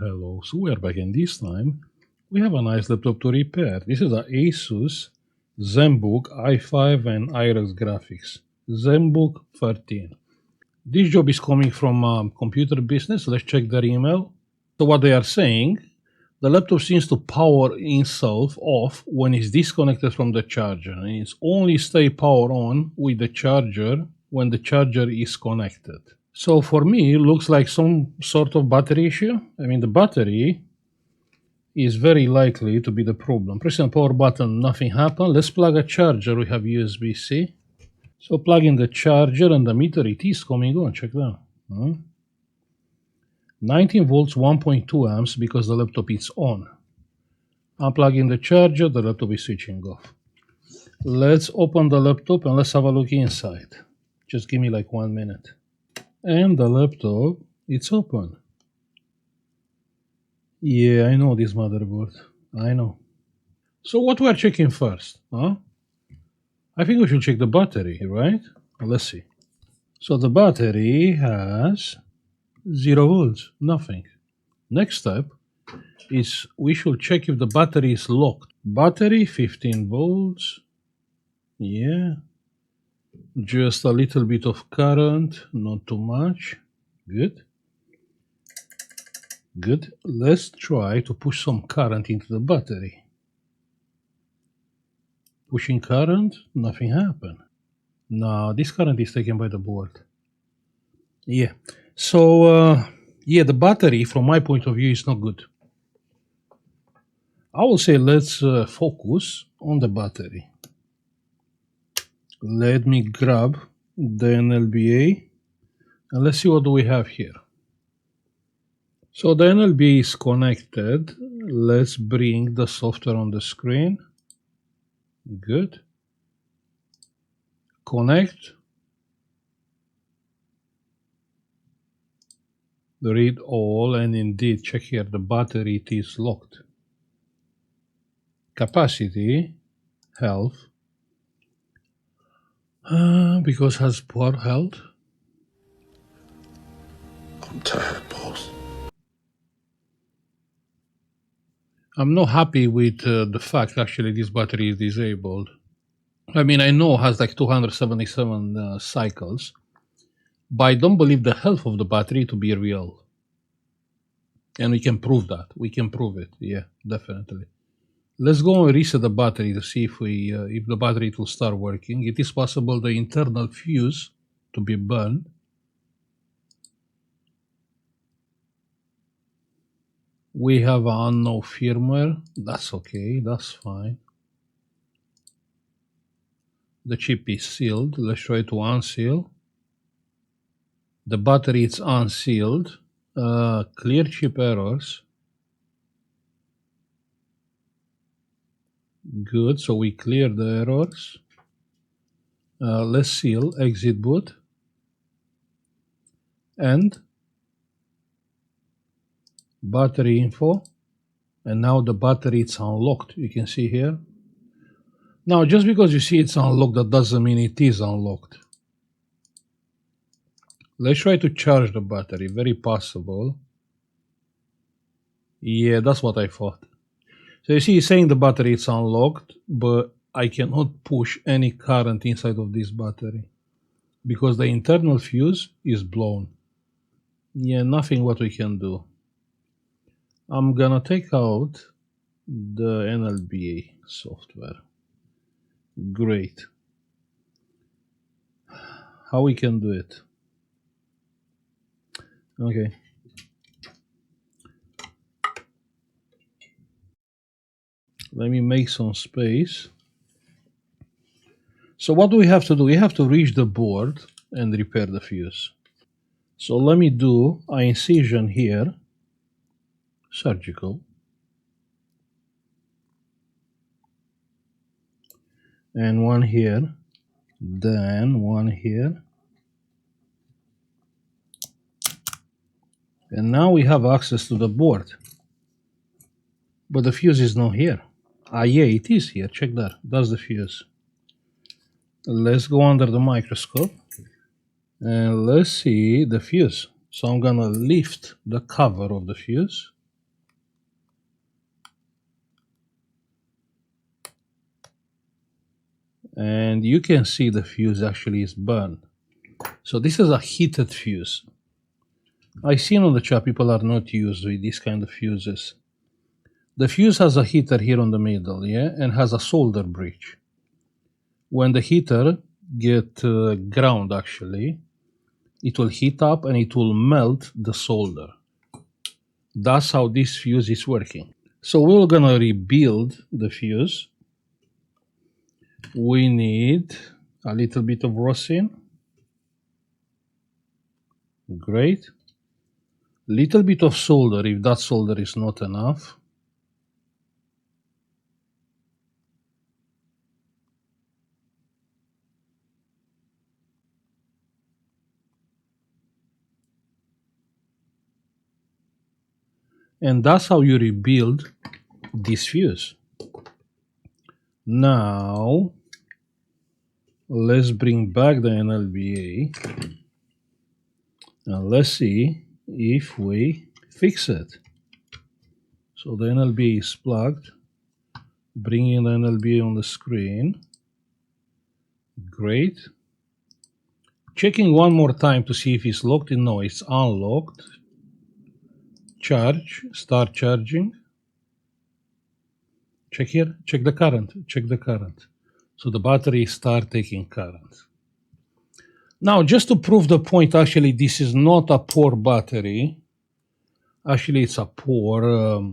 Hello, so we are back, and this time we have a nice laptop to repair. This is a Asus Zenbook i5 and Iris graphics. Zenbook 13. This job is coming from computer business. Let's check their email. So what they are saying, the laptop seems to power itself off when it's disconnected from the charger, and it's only stay power on with the charger when the charger is connected. So for me, it looks like some sort of battery issue. I mean, the battery is very likely to be the problem. Pressing the power button, nothing happened. Let's plug a charger. We have USB-C. So plug in the charger and the meter, it is coming on. Check that. 19 volts, 1.2 amps because the laptop is on. Unplug in the charger, the laptop is switching off. Let's open the laptop and let's have a look inside. Just give me like 1 minute. And the laptop, it's open. Yeah, I know this motherboard. I know. So what we are checking first? I think we should check the battery, right? Let's see. So the battery has 0 volts, nothing. Next step is we should check if the battery is locked. Battery 15 volts. Yeah. Just a little bit of current, not too much. Good. Good. Let's try to push some current into the battery. Pushing current, nothing happened. No, this current is taken by the board. Yeah. So, yeah, the battery, from my point of view, is not good. I will say let's focus on the battery. Let me grab the NLBA and let's see what do we have here. So the NLBA is connected. Let's bring the software on the screen. Good. Connect. Read all, and indeed check here the battery, it is locked. Capacity, health, because has poor health. I'm tired, boss. I'm not happy with the fact actually this battery is disabled. I mean, I know it has like 277 cycles, but I don't believe the health of the battery to be real. And we can prove that. We can prove it. Yeah, definitely. Let's go and reset the battery to see if the battery will start working. It is possible the internal fuse to be burned. We have an unknown firmware. That's okay. That's fine. The chip is sealed. Let's try to unseal. The battery is unsealed. Clear chip errors. Good, so we clear the errors. Let's seal, exit boot. And battery info. And now the battery is unlocked. You can see here. Now, just because you see it's unlocked, that doesn't mean it is unlocked. Let's try to charge the battery. Very possible. Yeah, that's what I thought. So you see, it's saying the battery is unlocked, but I cannot push any current inside of this battery because the internal fuse is blown. Yeah, nothing what we can do. I'm gonna take out the NLBA software. Great. How we can do it? Okay. Let me make some space. So what do we have to do? We have to reach the board and repair the fuse. So let me do an incision here, surgical. And one here, then one here. And now we have access to the board. But the fuse is not here. Ah, yeah, it is here. Check that. That's the fuse. Let's go under the microscope and let's see the fuse. So I'm gonna lift the cover of the fuse. and you can see the fuse actually is burned. So this is a heated fuse. I seen on the chat people are not used with these kind of fuses. The fuse has a heater here on the middle, yeah, and has a solder bridge. When the heater get ground actually, it will heat up and it will melt the solder. That's how this fuse is working. So we're gonna rebuild the fuse. We need a little bit of rosin. Great. Little bit of solder if that solder is not enough. And that's how you rebuild this fuse. Now, let's bring back the NLBA and let's see if we fix it. So the NLBA is plugged. Bringing the NLBA on the screen. Great. Checking one more time to see if it's locked in. No, it's unlocked. Charge, start charging. Check here, check the current, check the current. So the battery start taking current. Now, just to prove the point, actually, this is not a poor battery. Actually, it's a poor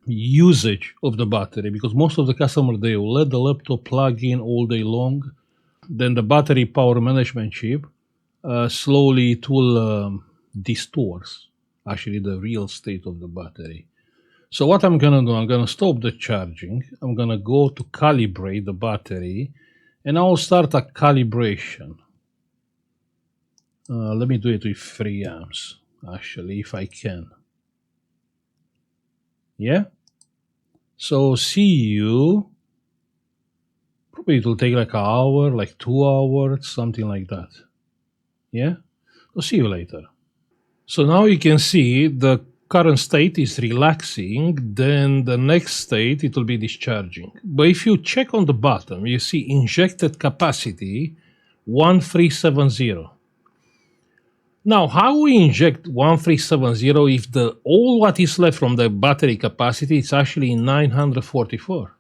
usage of the battery, because most of the customers, they will let the laptop plug in all day long. Then the battery power management chip, slowly it will distort actually the real state of the battery. So what I'm gonna do, I'm gonna stop the charging. I'm gonna go to calibrate the battery, and I'll start a calibration. Let me do it with 3 amps, actually, if I can. Yeah? So see you. Probably it will take like an hour, like 2 hours, something like that. Yeah? So see you later. So now you can see the current state is relaxing, then the next state it will be discharging. But if you check on the bottom, you see injected capacity 1370. Now, how we inject 1370 if the all what is left from the battery capacity is actually 944?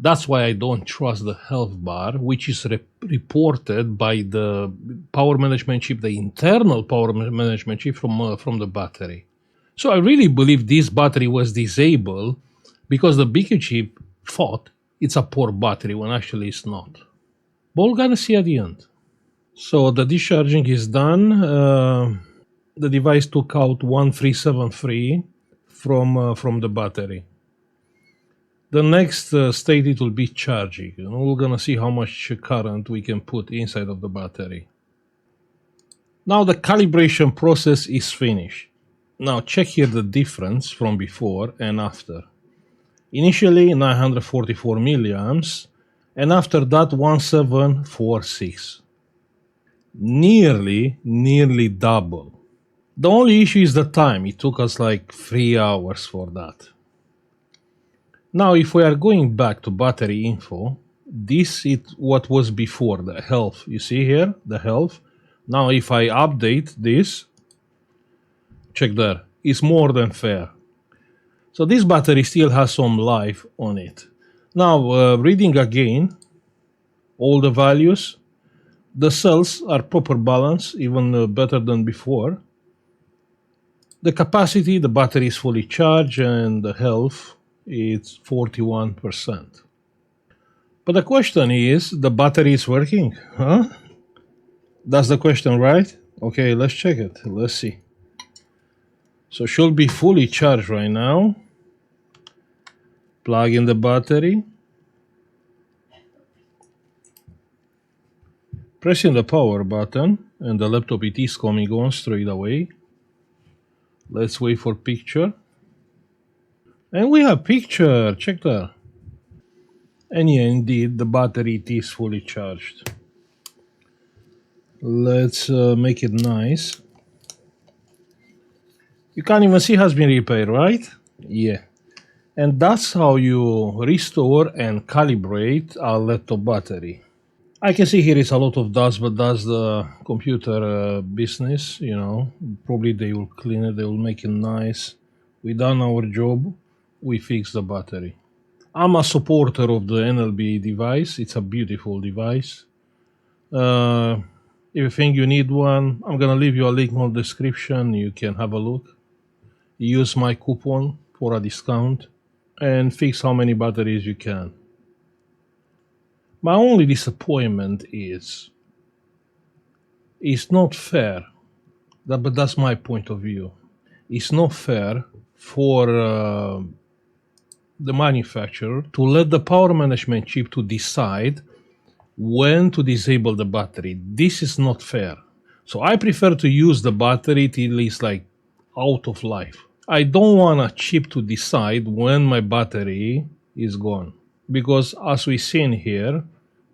That's why I don't trust the health bar, which is reported by the power management chip, the internal power management chip from the battery. So I really believe this battery was disabled because the BQ chip thought it's a poor battery when actually it's not. But we're gonna see at the end. So the discharging is done. The device took out 1373 from the battery. The next state it will be charging. We're gonna see how much current we can put inside of the battery. Now the calibration process is finished. Now check here the difference from before and after. Initially 944 milliamps, and after that 1746. Nearly double. The only issue is the time. It took us like 3 hours for that. Now, if we are going back to battery info, this is what was before, the health. You see here, the health. Now, if I update this, check there, it's more than fair. So this battery still has some life on it. Now, reading again, all the values, the cells are proper balance, even better than before. The capacity, the battery is fully charged, and the health, it's 41%. But the question is, the battery is working, huh? That's the question, right? Okay, let's check it. Let's see. So should be fully charged right now. Plug in the battery. Pressing the power button, and the laptop it is coming on straight away. Let's wait for picture. And we have picture, check that. And yeah, indeed, the battery it is fully charged. Let's make it nice. You can't even see has been repaired, right? Yeah. And that's how you restore and calibrate a laptop battery. I can see here is a lot of dust, but that's the computer business, you know. Probably they will clean it, they will make it nice. We done our job, we fix the battery. I'm a supporter of the NLB device. It's a beautiful device. If you think you need one, I'm gonna leave you a link on the description. You can have a look. Use my coupon for a discount and fix how many batteries you can. My only disappointment is it's not fair. But that's my point of view. It's not fair for the manufacturer to let the power management chip to decide when to disable the battery. This is not fair. So I prefer to use the battery till it's like out of life. I don't want a chip to decide when my battery is gone, because as we seen here,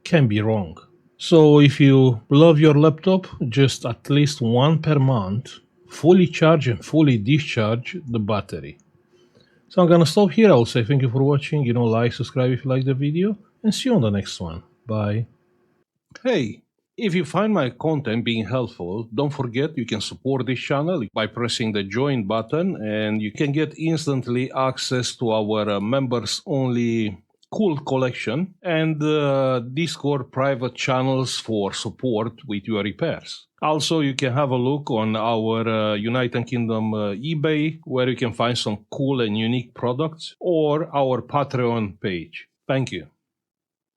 can be wrong. So if you love your laptop, just at least one per month, fully charge and fully discharge the battery. So I'm gonna stop here. I'll say thank you for watching. Like, subscribe if you like the video, and see you on the next one. Bye. Hey, if you find my content being helpful, don't forget you can support this channel by pressing the join button, and you can get instantly access to our members only cool collection and Discord private channels for support with your repairs. Also, you can have a look on our United Kingdom eBay, where you can find some cool and unique products, or our Patreon page. Thank you.